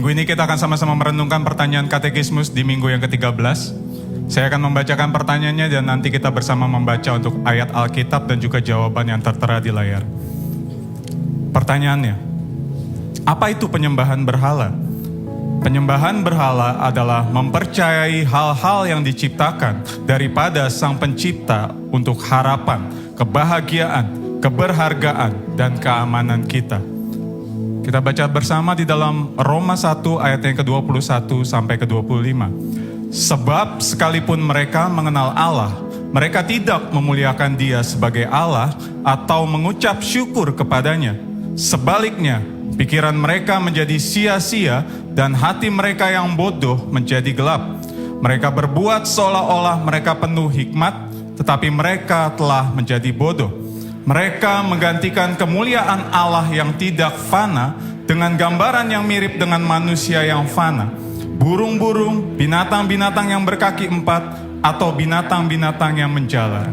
Minggu ini kita akan sama-sama merenungkan pertanyaan katekismus di minggu yang ke-13. Saya akan membacakan pertanyaannya dan nanti kita bersama membaca untuk ayat Alkitab dan juga jawaban yang tertera di layar. Pertanyaannya, apa itu penyembahan berhala? Penyembahan berhala adalah mempercayai hal-hal yang diciptakan daripada Sang Pencipta untuk harapan, kebahagiaan, keberhargaan, dan keamanan kita. Kita baca bersama di dalam Roma 1 ayat yang ke-21 sampai ke-25. Sebab sekalipun mereka mengenal Allah, mereka tidak memuliakan Dia sebagai Allah atau mengucap syukur kepadanya. Sebaliknya, pikiran mereka menjadi sia-sia dan hati mereka yang bodoh menjadi gelap. Mereka berbuat seolah-olah mereka penuh hikmat, tetapi mereka telah menjadi bodoh. Mereka menggantikan kemuliaan Allah yang tidak fana dengan gambaran yang mirip dengan manusia yang fana, burung-burung, binatang-binatang yang berkaki empat, atau binatang-binatang yang menjalar.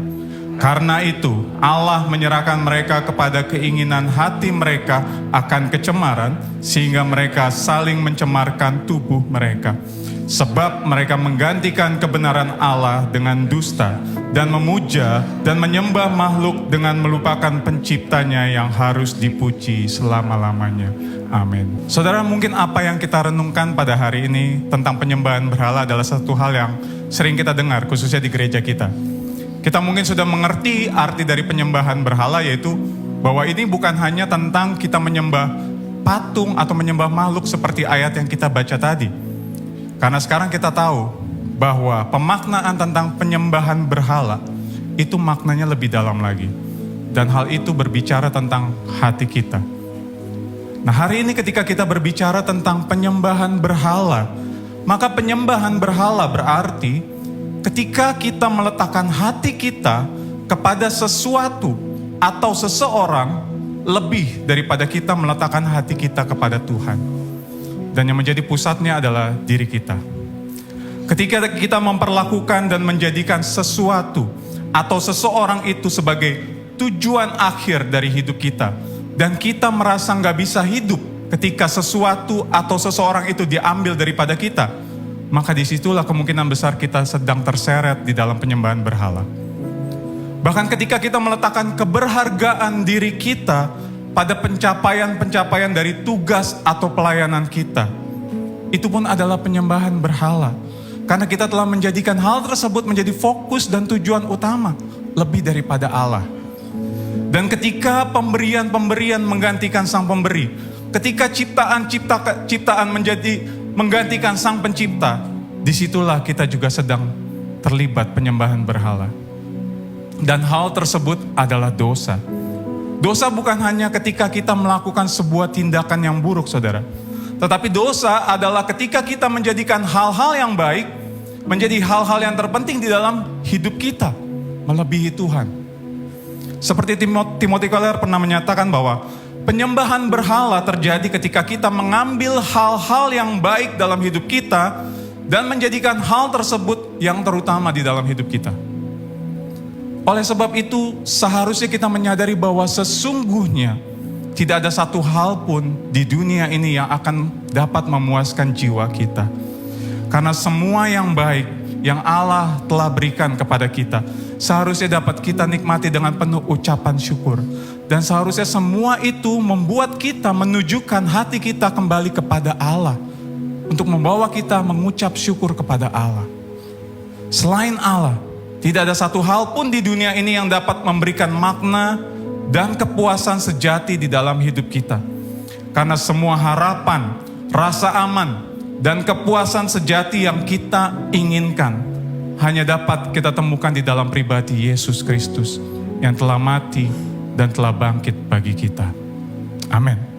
Karena itu, Allah menyerahkan mereka kepada keinginan hati mereka akan kecemaran, sehingga mereka saling mencemarkan tubuh mereka. Sebab mereka menggantikan kebenaran Allah dengan dusta, dan memuja dan menyembah makhluk dengan melupakan penciptanya yang harus dipuji selama-lamanya. Amin. Saudara, mungkin apa yang kita renungkan pada hari ini tentang penyembahan berhala adalah satu hal yang sering kita dengar, khususnya di gereja kita. Kita mungkin sudah mengerti arti dari penyembahan berhala, yaitu bahwa ini bukan hanya tentang kita menyembah patung atau menyembah makhluk seperti ayat yang kita baca tadi. Karena sekarang kita tahu bahwa pemaknaan tentang penyembahan berhala itu maknanya lebih dalam lagi. Dan hal itu berbicara tentang hati kita. Nah, hari ini ketika kita berbicara tentang penyembahan berhala, maka penyembahan berhala berarti ketika kita meletakkan hati kita kepada sesuatu atau seseorang lebih daripada kita meletakkan hati kita kepada Tuhan. Dan yang menjadi pusatnya adalah diri kita. Ketika kita memperlakukan dan menjadikan sesuatu atau seseorang itu sebagai tujuan akhir dari hidup kita, dan kita merasa nggak bisa hidup ketika sesuatu atau seseorang itu diambil daripada kita, maka disitulah kemungkinan besar kita sedang terseret di dalam penyembahan berhala. Bahkan ketika kita meletakkan keberhargaan diri kita pada pencapaian-pencapaian dari tugas atau pelayanan kita, itu pun adalah penyembahan berhala. Karena kita telah menjadikan hal tersebut menjadi fokus dan tujuan utama lebih daripada Allah. Dan ketika pemberian-pemberian menggantikan Sang Pemberi, ketika ciptaan menjadi menggantikan Sang Pencipta, disitulah kita juga sedang terlibat penyembahan berhala. Dan hal tersebut adalah dosa. Dosa bukan hanya ketika kita melakukan sebuah tindakan yang buruk, saudara. Tetapi dosa adalah ketika kita menjadikan hal-hal yang baik menjadi hal-hal yang terpenting di dalam hidup kita, melebihi Tuhan. Seperti Timothy Keller pernah menyatakan bahwa penyembahan berhala terjadi ketika kita mengambil hal-hal yang baik dalam hidup kita dan menjadikan hal tersebut yang terutama di dalam hidup kita. Oleh sebab itu, seharusnya kita menyadari bahwa sesungguhnya tidak ada satu hal pun di dunia ini yang akan dapat memuaskan jiwa kita. Karena semua yang baik yang Allah telah berikan kepada kita, seharusnya dapat kita nikmati dengan penuh ucapan syukur. Dan seharusnya semua itu membuat kita menunjukkan hati kita kembali kepada Allah, untuk membawa kita mengucap syukur kepada Allah. Selain Allah, tidak ada satu hal pun di dunia ini yang dapat memberikan makna dan kepuasan sejati di dalam hidup kita. Karena semua harapan, rasa aman, dan kepuasan sejati yang kita inginkan hanya dapat kita temukan di dalam pribadi Yesus Kristus yang telah mati dan telah bangkit bagi kita. Amin.